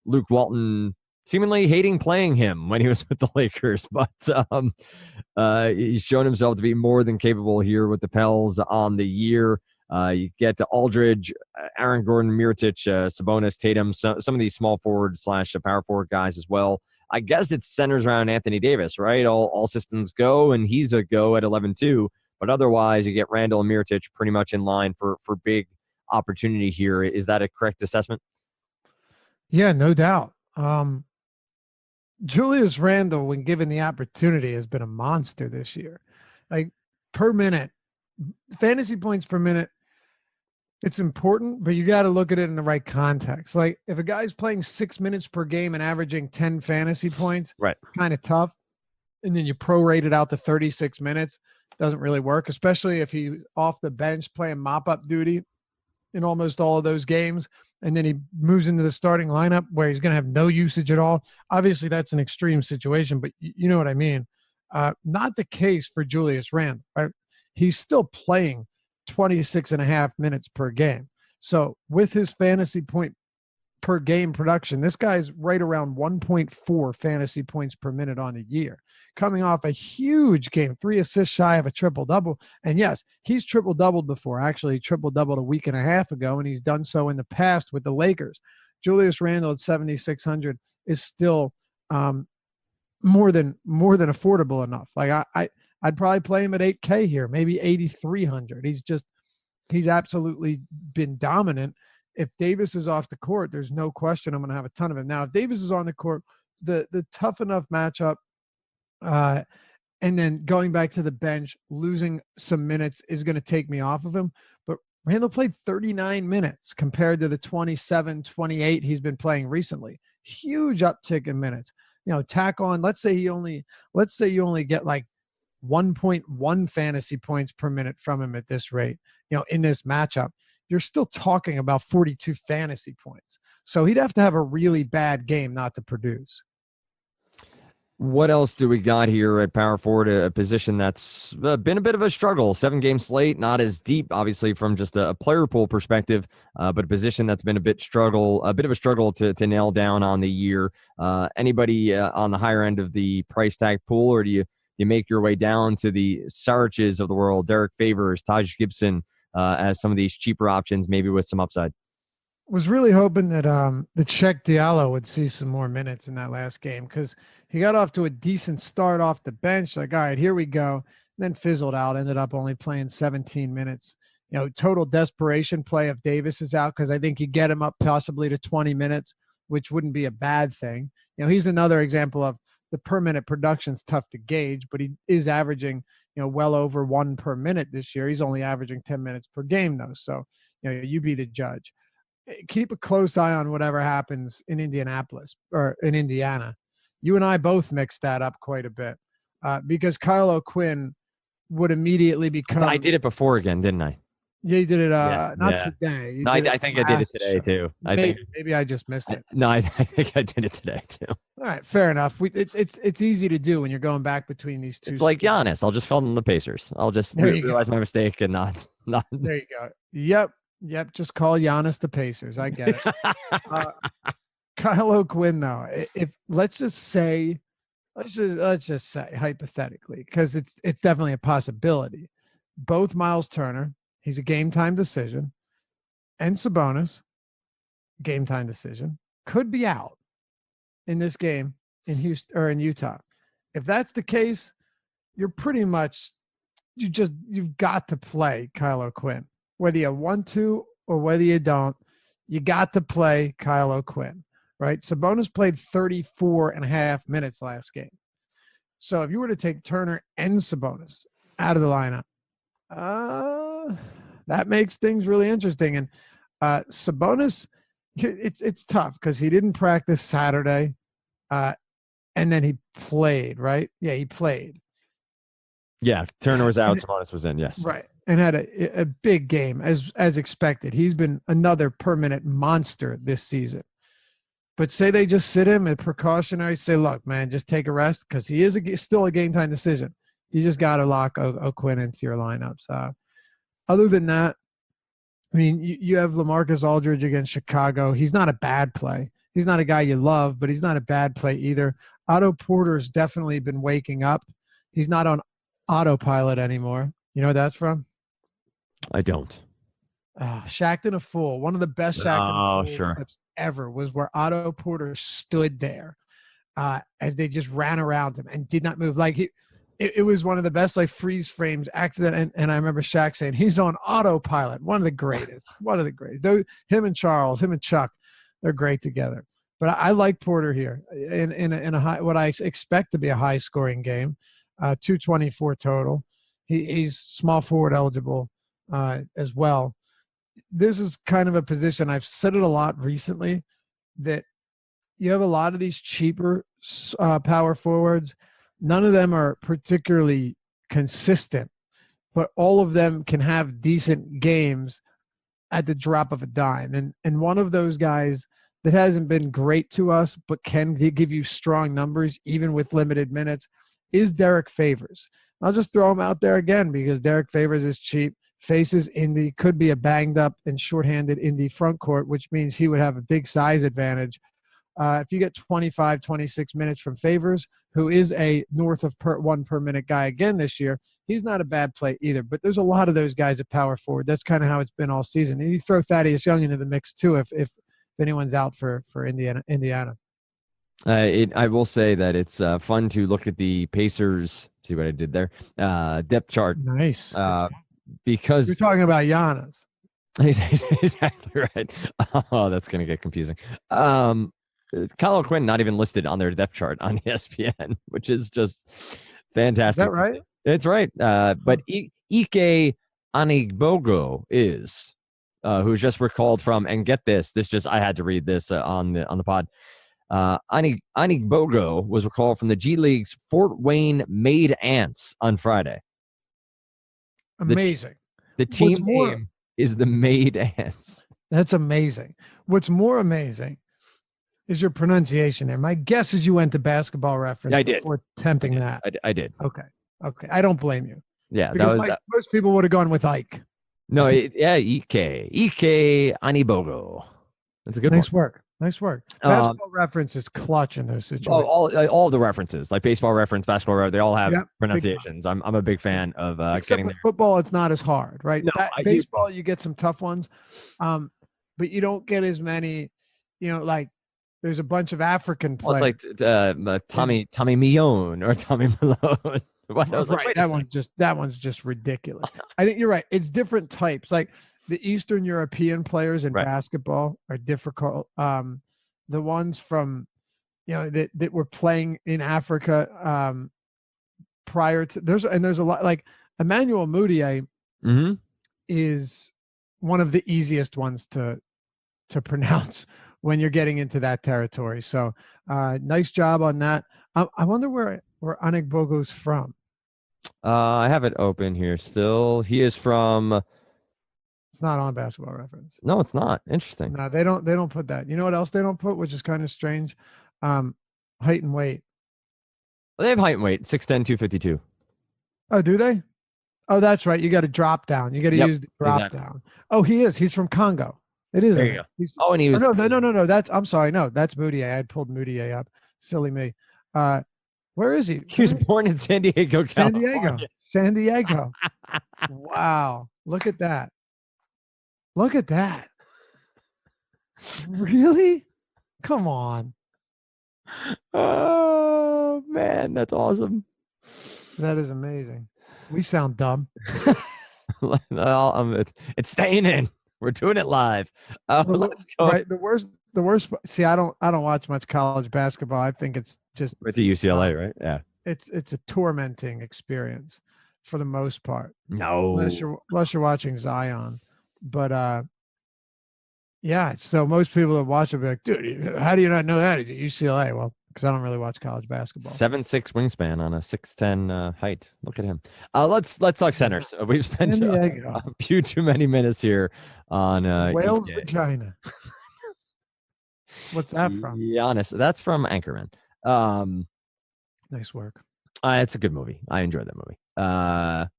Luke Walton seemingly hating playing him when he was with the Lakers, but he's shown himself to be more than capable here with the Pels on the year. You get to Aldridge, Aaron Gordon, Mirotic, Sabonis, Tatum, some of these small forward / power forward guys as well. I guess it centers around Anthony Davis, right? All systems go, and he's a go at 11-2. But otherwise, you get Randle and Mirotic pretty much in line for big opportunity here. Is that a correct assessment? Yeah, no doubt. Julius Randle, when given the opportunity, has been a monster this year. Like per minute, fantasy points per minute, it's important, but you got to look at it in the right context. Like if a guy's playing 6 minutes per game and averaging 10 fantasy points, right, kind of tough. And then you prorate it out to 36 minutes, doesn't really work, especially if he's off the bench playing mop-up duty in almost all of those games. And then he moves into the starting lineup where he's going to have no usage at all. Obviously, that's an extreme situation, but you know what I mean. Not the case for Julius Randle, right? He's still playing 26.5 minutes per game. So with his fantasy point per game production, this guy's right around 1.4 fantasy points per minute on the year, coming off a huge game, 3 assists shy of a triple-double. And yes, he's triple-doubled before. Actually, he triple-doubled a week and a half ago, and he's done so in the past with the Lakers. Julius Randle at 7,600 is still more than affordable enough. Like I'd probably play him at 8K here, maybe 8,300. He's absolutely been dominant. If Davis is off the court, there's no question I'm going to have a ton of him. Now, if Davis is on the court, the tough enough matchup, and then going back to the bench, losing some minutes is going to take me off of him. But Randle played 39 minutes compared to the 27, 28 he's been playing recently. Huge uptick in minutes. Tack on, let's say you only get like 1.1 fantasy points per minute from him at this rate, in this matchup, you're still talking about 42 fantasy points. So he'd have to have a really bad game not to produce. What else do we got here at power forward? A position that's been a bit of a struggle. 7-game slate, not as deep, obviously, from just a player pool perspective, but a position that's been a bit of a struggle to nail down on the year. Anybody on the higher end of the price tag pool, or do you make your way down to the Saric's of the world, Derek Favors, Taj Gibson, as some of these cheaper options, maybe with some upside? Was really hoping that the Cheikh Diallo would see some more minutes in that last game, because he got off to a decent start off the bench. Like, all right, here we go. And then fizzled out, ended up only playing 17 minutes. Total desperation play if Davis is out, because I think you get him up possibly to 20 minutes, which wouldn't be a bad thing. He's another example of the per minute production's tough to gauge, but he is averaging, well over 1 per minute this year. He's only averaging 10 minutes per game though. So, you be the judge. Keep a close eye on whatever happens in Indianapolis or in Indiana. You and I both mixed that up quite a bit because Kyle O'Quinn would immediately become. I did it before again, didn't I? Yeah, you did it. Not today. No, I think I did it today too. Maybe I just missed it. No, I think I did it today too. All right, fair enough. It's easy to do when you're going back between these two. It's like Giannis. I'll just call them the Pacers. I'll just realize my mistake and not. There you go. Yep. Just call Giannis the Pacers. I get it. Kyle O'Quinn, though, if let's just say hypothetically, because it's definitely a possibility. Both Miles Turner, he's a game time decision, and Sabonis, game time decision, could be out in this game in Houston or in Utah. If that's the case, you're pretty much you've got to play Kyle O'Quinn, whether you want to or whether you don't. you got to play Kyle O'Quinn, right? Sabonis played 34 and a half minutes last game. So if you were to take Turner and Sabonis out of the lineup, that makes things really interesting. And Sabonis, it's tough because he didn't practice Saturday, and then he played, right? Yeah, he played. Yeah, Turner was out, Sabonis was in, yes. Right, and had a big game as expected. He's been another per-minute monster this season. But say they just sit him at precautionary, say, look, man, just take a rest because he is still a game-time decision. You just got to lock O'Quinn into your lineups. Other than that, I mean, you have LaMarcus Aldridge against Chicago. He's not a bad play. He's not a guy you love, but he's not a bad play either. Otto Porter's definitely been waking up. He's not on autopilot anymore. You know what that's from? I don't. Shaqtin' a Fool. One of the best Shaqtin' a Fool clips ever was where Otto Porter stood there as they just ran around him and did not move. Like it was one of the best like freeze frames accident. And I remember Shaq saying he's on autopilot. One of the greatest. One of the greatest. Him and Charles, him and Chuck, they're great together. But I like Porter here in a high, what I expect to be a high scoring game. 224 total. He's small forward eligible as well. This is kind of a position, I've said it a lot recently, that you have a lot of these cheaper power forwards. None of them are particularly consistent, but all of them can have decent games at the drop of a dime. And one of those guys that hasn't been great to us, but can give you strong numbers even with limited minutes, is Derek Favors. I'll just throw him out there again because Derek Favors is cheap. Faces Indy, could be a banged up and shorthanded Indy front court, which means he would have a big size advantage. If you get 25, 26 minutes from Favors, who is a north of one per minute guy again this year, he's not a bad play either. But there's a lot of those guys at power forward. That's kind of how it's been all season. And you throw Thaddeus Young into the mix too if anyone's out for Indiana. I will say that it's fun to look at the Pacers. See what I did there? Depth chart. Nice. Because you're talking about Giannis. Exactly right. Oh, that's going to get confusing. Kyle O'Quinn not even listed on their depth chart on ESPN, which is just fantastic. Is that right? It's right. But Ike Anigbogo is, who's just recalled from, and get this just I had to read this on the pod. Anigbogo was recalled from the G League's Fort Wayne Made Ants on Friday. Amazing. The team name is the Made Ants. That's amazing. What's more amazing is your pronunciation there. My guess is you went to Basketball Reference before attempting that. I did. Okay. I don't blame you. Yeah, because most people would have gone with Ike. No, Ike Anigbogo. That's a good one. Nice work. Basketball Reference is clutch in those situations. All the references, like Baseball Reference, Basketball Reference, they all have pronunciations. I'm a big fan of getting with football. It's not as hard, right? No, baseball, you get some tough ones, but you don't get as many. Like there's a bunch of African players. Well, it's like Tommy Milone or Tommy Malone. Right. That one's just ridiculous. I think you're right. It's different types. Like the Eastern European players in basketball are difficult. The ones from, that were playing in Africa prior to there's a lot, like Emmanuel Mudiay is one of the easiest ones to pronounce when you're getting into that territory. So nice job on that. I wonder where Anigbogo's from. I have it open here still. He is from. It's not on Basketball Reference. No, it's not. Interesting. No, they don't put that. You know what else they don't put, which is kind of strange? Height and weight. Well, they have height and weight, 6'10", 252. Oh, do they? Oh, that's right. You got to drop down. You got to use the drop down. Oh, he is. He's from Congo. It is. There you go. And he was. No. I'm sorry. No, that's Moutier. I had pulled Moutier up. Silly me. Where is he? He was born in San Diego, California. San Diego. Wow. Look at that. Really? Come on. Oh, man. That's awesome. That is amazing. We sound dumb. It's staying in. We're doing it live. Let's go Right. The worst. See, I don't watch much college basketball. I think it's just right to UCLA, um, right? Yeah. it's a tormenting experience for the most part, unless No. you're watching Zion. But yeah. So most people that watch it be like, dude, how do you not know that? He's at UCLA. Well, because I don't really watch college basketball. 7'6" wingspan on a 6'10" height. Look at him. Let's talk centers. We've San spent Diego, a few too many minutes here on Whale's ETA. vagina. What's that from? Giannis. That's from Anchorman. Um, Nice work. it's a good movie. I enjoyed that movie.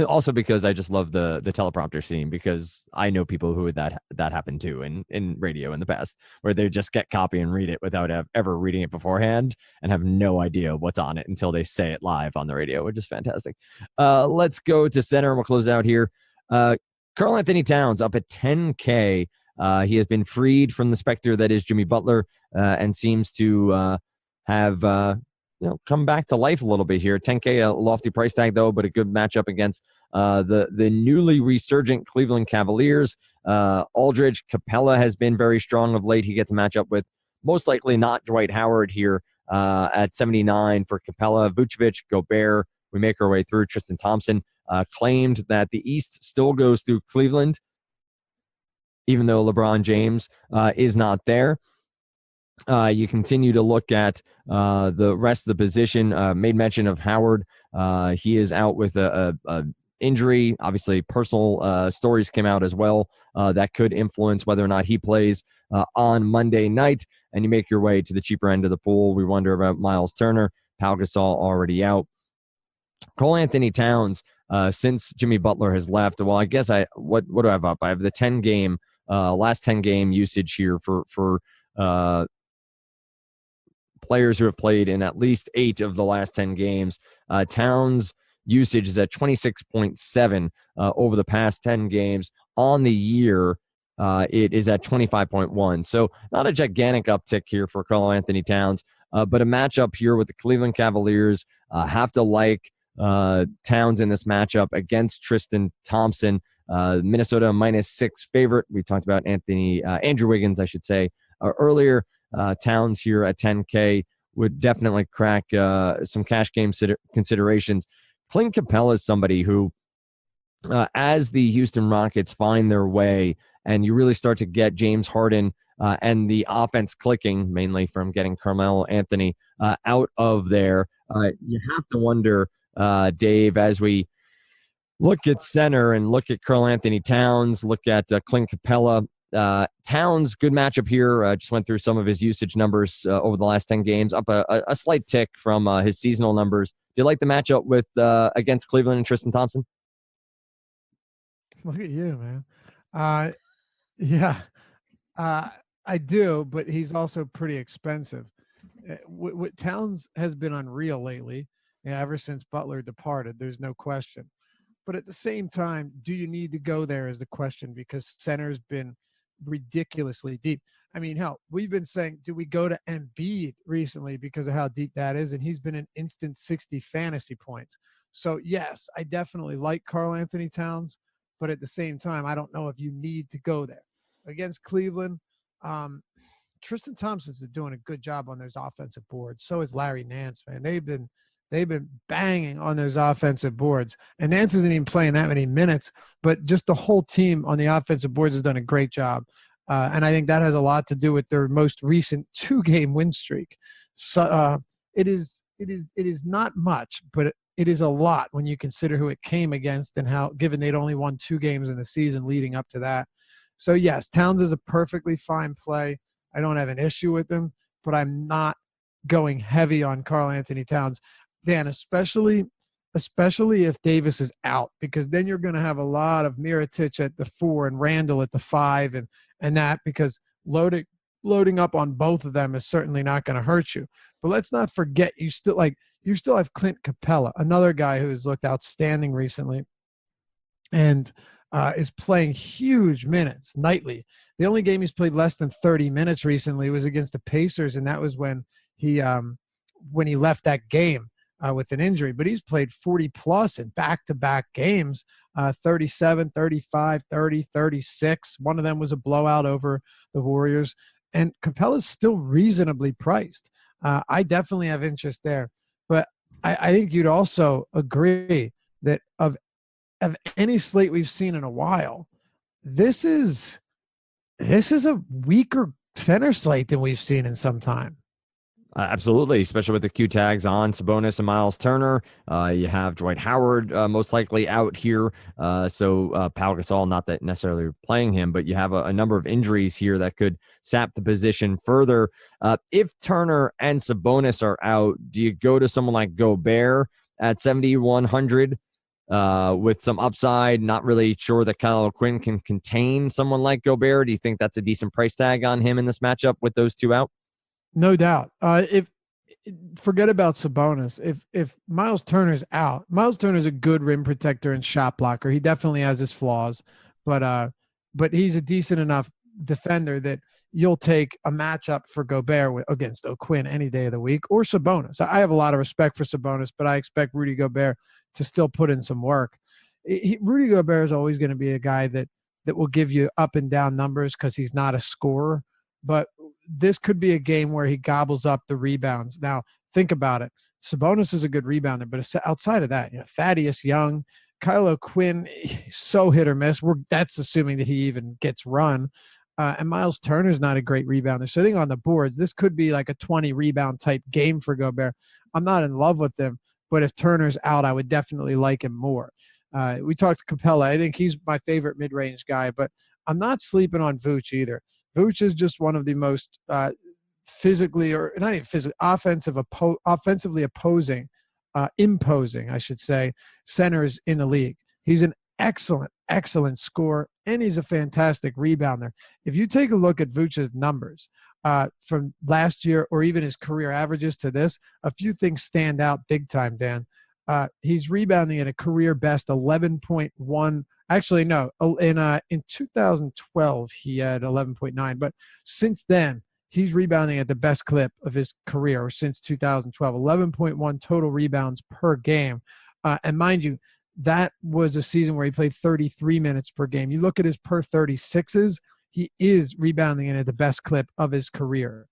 Also because I just love the teleprompter scene, because I know people who that happened to in radio in the past, where they just get copy and read it without ever reading it beforehand and have no idea what's on it until they say it live on the radio, which is fantastic. Let's go to center and we'll close out here. Karl-Anthony Towns up at 10K. He has been freed from the specter that is Jimmy Butler, and seems to have come back to life a little bit here. 10K, a lofty price tag though, but a good matchup against the newly resurgent Cleveland Cavaliers. Aldridge Capella has been very strong of late. He gets a matchup with most likely not Dwight Howard here at 79 for Capella. Vucevic, Gobert. We make our way through. Tristan Thompson claimed that the East still goes through Cleveland, even though LeBron James is not there. You continue to look at the rest of the position. Made mention of Howard. He is out with a injury. Obviously, personal stories came out as well that could influence whether or not he plays on Monday night. And you make your way to the cheaper end of the pool. We wonder about Miles Turner. Pau Gasol already out. Karl-Anthony Towns, since Jimmy Butler has left. Well, I guess what do I have up? I have the 10 game last 10 game usage here for players who have played in at least 8 of the last 10 games. Towns usage is at 26.7 over the past 10 games. On the year, it is at 25.1. So not a gigantic uptick here for Karl-Anthony Towns, but a matchup here with the Cleveland Cavaliers. Have to like Towns in this matchup against Tristan Thompson. Minnesota -6 favorite. We talked about Andrew Wiggins, I should say, earlier. Towns here at 10K would definitely crack some cash game considerations. Clint Capella is somebody who, as the Houston Rockets find their way and you really start to get James Harden and the offense clicking, mainly from getting Carmelo Anthony out of there, you have to wonder, Dave, as we look at center and look at Karl-Anthony Towns, look at Clint Capella. Towns, good matchup here. Just went through some of his usage numbers over the last 10 games, up a slight tick from his seasonal numbers. Do you like the matchup with against Cleveland and Tristan Thompson? Look at you, man. Yeah, I do, but he's also pretty expensive. What Towns has been unreal lately, ever since Butler departed. There's no question. But at the same time, do you need to go there is the question, because center's been ridiculously deep. I mean, hell, we've been saying, do we go to Embiid recently because of how deep that is? And he's been an instant 60 fantasy points. So, yes, I definitely like Karl-Anthony Towns, but at the same time, I don't know if you need to go there. Against Cleveland, Tristan Thompson's doing a good job on those offensive boards. So is Larry Nance, man. They've been banging on those offensive boards. And Nance isn't even playing that many minutes, but just the whole team on the offensive boards has done a great job. And I think that has a lot to do with their most recent 2-game win streak. So it is not much, but it is a lot when you consider who it came against and how, given they'd only won 2 games in the season leading up to that. So yes, Towns is a perfectly fine play. I don't have an issue with him, but I'm not going heavy on Karl-Anthony Towns. Dan, especially if Davis is out, because then you're going to have a lot of Mirotic at the 4 and Randle at the 5 and that, because loading up on both of them is certainly not going to hurt you. But let's not forget, you still have Clint Capella, another guy who has looked outstanding recently and is playing huge minutes nightly. The only game he's played less than 30 minutes recently was against the Pacers, and that was when he left that game. with an injury, but he's played 40 plus in back-to-back games, 37, 35, 30, 36. One of them was a blowout over the Warriors. And Capella's still reasonably priced. I definitely have interest there. But I think you'd also agree that of any slate we've seen in a while, this is a weaker center slate than we've seen in some time. Absolutely, especially with the Q tags on Sabonis and Miles Turner. You have Dwight Howard most likely out here. So Pau Gasol, not that necessarily playing him, but you have a number of injuries here that could sap the position further. If Turner and Sabonis are out, do you go to someone like Gobert at 7,100 with some upside? Not really sure that Kyle O'Quinn can contain someone like Gobert. Do you think that's a decent price tag on him in this matchup with those two out? No doubt. If forget about Sabonis, if Miles Turner's out, Miles Turner's a good rim protector and shot blocker. He definitely has his flaws, but he's a decent enough defender that you'll take a matchup for Gobert against O'Quinn any day of the week, or Sabonis. I have a lot of respect for Sabonis, but I expect Rudy Gobert to still put in some work. Rudy Gobert is always going to be a guy that will give you up and down numbers because he's not a scorer, but this could be a game where he gobbles up the rebounds. Now, think about it. Sabonis is a good rebounder, but outside of that, Thaddeus Young, Kyle O'Quinn, so hit or miss. That's assuming that he even gets run. And Miles Turner's not a great rebounder. So I think on the boards, this could be like a 20 rebound type game for Gobert. I'm not in love with him, but if Turner's out, I would definitely like him more. We talked to Capella. I think he's my favorite mid-range guy, but I'm not sleeping on Vooch either. Vooch is just one of the most physically, or not even physically, offensively opposing, imposing, I should say, centers in the league. He's an excellent scorer, and he's a fantastic rebounder. If you take a look at Vooch's numbers from last year, or even his career averages to this, a few things stand out big time, Dan. He's rebounding at a career best 11.1. Actually, no. In 2012 he had 11.9, but since then he's rebounding at the best clip of his career since 2012. 11.1 total rebounds per game, and mind you, that was a season where he played 33 minutes per game. You look at his per 36s, he is rebounding at the best clip of his career.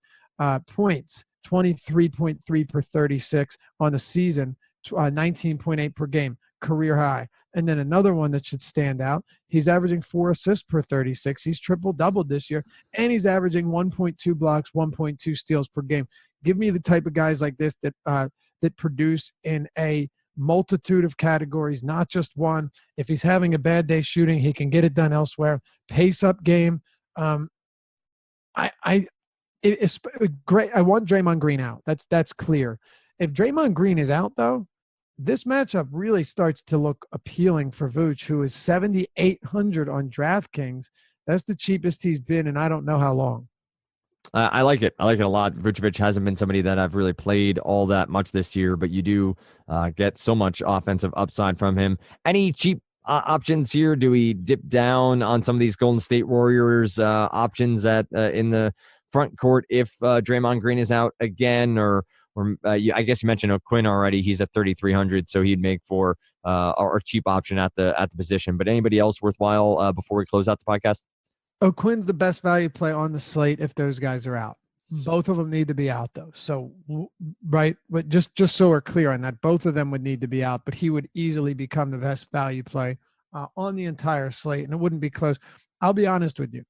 Points 23.3 per 36 on the season. 19.8 per game, career high. And then another one that should stand out, he's averaging 4 assists per 36. He's triple-doubled this year, and he's averaging 1.2 blocks, 1.2 steals per game. Give me the type of guys like this that produce in a multitude of categories, not just one. If he's having a bad day shooting, he can get it done elsewhere. Pace-up game. It's great. I want Draymond Green out. That's clear. If Draymond Green is out, though, this matchup really starts to look appealing for Vooch, who is 7,800 on DraftKings. That's the cheapest he's been in I don't know how long. I like it. I like it a lot. Vucevic hasn't been somebody that I've really played all that much this year, but you do get so much offensive upside from him. Any cheap options here? Do we dip down on some of these Golden State Warriors options in the front court if Draymond Green is out again, or I guess you mentioned O'Quinn already. He's at 3,300, so he'd make for our cheap option at the position. But anybody else worthwhile before we close out the podcast? O'Quinn's the best value play on the slate if those guys are out. Both of them need to be out, though. So, right, but just so we're clear on that, both of them would need to be out, but he would easily become the best value play on the entire slate, and it wouldn't be close. I'll be honest with you.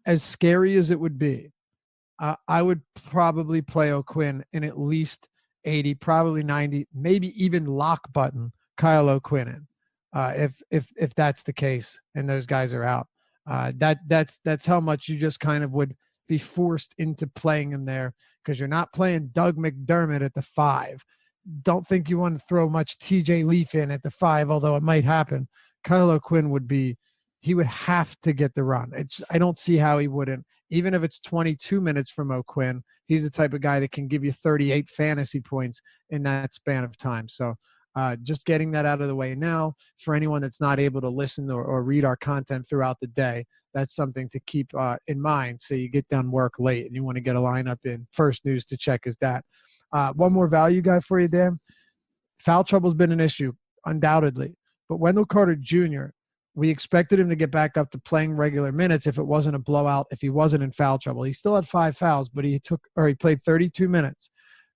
As scary as it would be, I would probably play O'Quinn in at least 80, probably 90, maybe even lock button Kyle O'Quinn in, if that's the case and those guys are out. That's how much you just kind of would be forced into playing him there, because you're not playing Doug McDermott at the 5. Don't think you want to throw much TJ Leaf in at the 5, although it might happen. Kyle O'Quinn he would have to get the run. I don't see how he wouldn't. Even if it's 22 minutes from O'Quinn, he's the type of guy that can give you 38 fantasy points in that span of time. So just getting that out of the way now, for anyone that's not able to listen or read our content throughout the day, that's something to keep in mind. So you get done work late and you want to get a lineup in. First news to check is that. One more value guy for you, Dan. Foul trouble's been an issue, undoubtedly. But Wendell Carter Jr., we expected him to get back up to playing regular minutes if it wasn't a blowout, if he wasn't in foul trouble. He still had 5 fouls, but he played 32 minutes.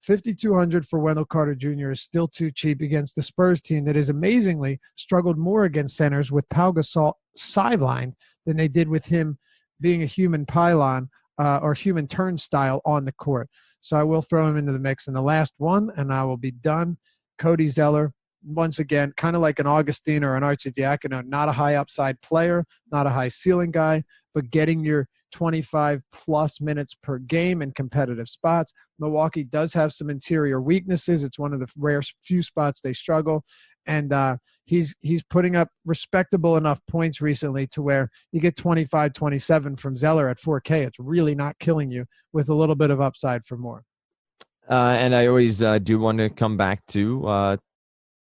5,200 for Wendell Carter Jr. is still too cheap against the Spurs team that has amazingly struggled more against centers with Pau Gasol sidelined than they did with him being a human pylon or human turnstile on the court. So I will throw him into the mix. And the last one, and I will be done, Cody Zeller. Once again, kind of like an Augustine or an Arcidiacono, not a high upside player, not a high ceiling guy, but getting your 25-plus minutes per game in competitive spots. Milwaukee does have some interior weaknesses. It's one of the rare few spots they struggle. And he's putting up respectable enough points recently to where you get 25, 27 from Zeller at 4K. It's really not killing you with a little bit of upside for more. And I always do want to come back to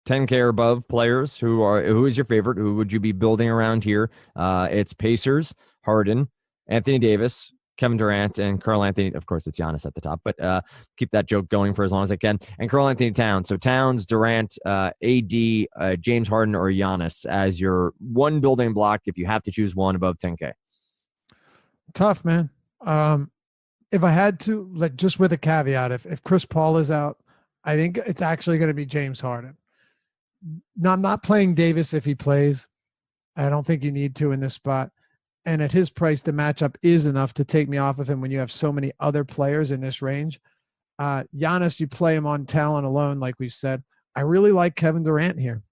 10K or above players. Who is your favorite? Who would you be building around here? It's Pacers, Harden, Anthony Davis, Kevin Durant, and Karl-Anthony. Of course, it's Giannis at the top, but keep that joke going for as long as I can. And Karl-Anthony Towns. So Towns, Durant, AD, James Harden, or Giannis as your one building block if you have to choose one above 10K. Tough, man. If I had to, just with a caveat, if Chris Paul is out, I think it's actually going to be James Harden. No, I'm not playing Davis if he plays. I don't think you need to in this spot. And at his price, the matchup is enough to take me off of him when you have so many other players in this range. Giannis, you play him on talent alone, like we've said. I really like Kevin Durant here.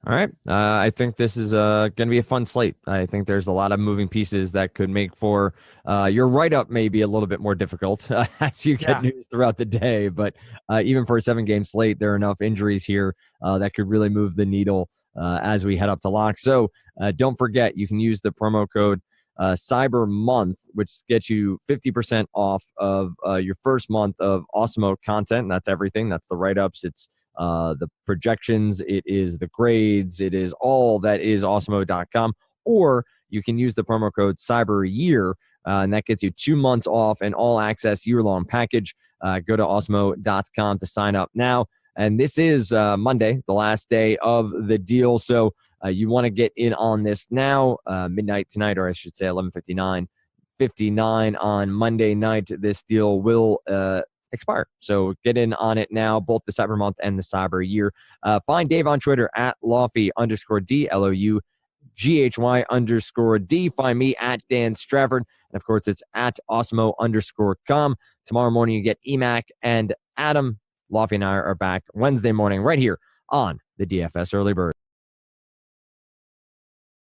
All right. I think this is going to be a fun slate. I think there's a lot of moving pieces that could make for your write-up may be a little bit more difficult as you get news throughout the day. But even for a 7-game slate, there are enough injuries here that could really move the needle as we head up to lock. So don't forget, you can use the promo code Cyber Month, which gets you 50% off of your first month of Awesemo content. And that's everything. That's the write-ups. It's the projections, it is the grades, it is all that is Awesemo.com. Or you can use the promo code CYBERYEAR, and that gets you 2 months off an all-access year-long package. Go to Awesemo.com to sign up now. And this is Monday, the last day of the deal. So you want to get in on this now, midnight tonight, or I should say 11:59 on Monday night. This deal will expire. So get in on it now, both the Cyber Month and the Cyber Year. Find Dave on Twitter at Lofty_D, LOUGHY_D. Find me at Dan Stratford. And of course, it's at Awesemo_com. Tomorrow morning, you get EMAC and Adam. Lofty and I are back Wednesday morning right here on the DFS Early Bird.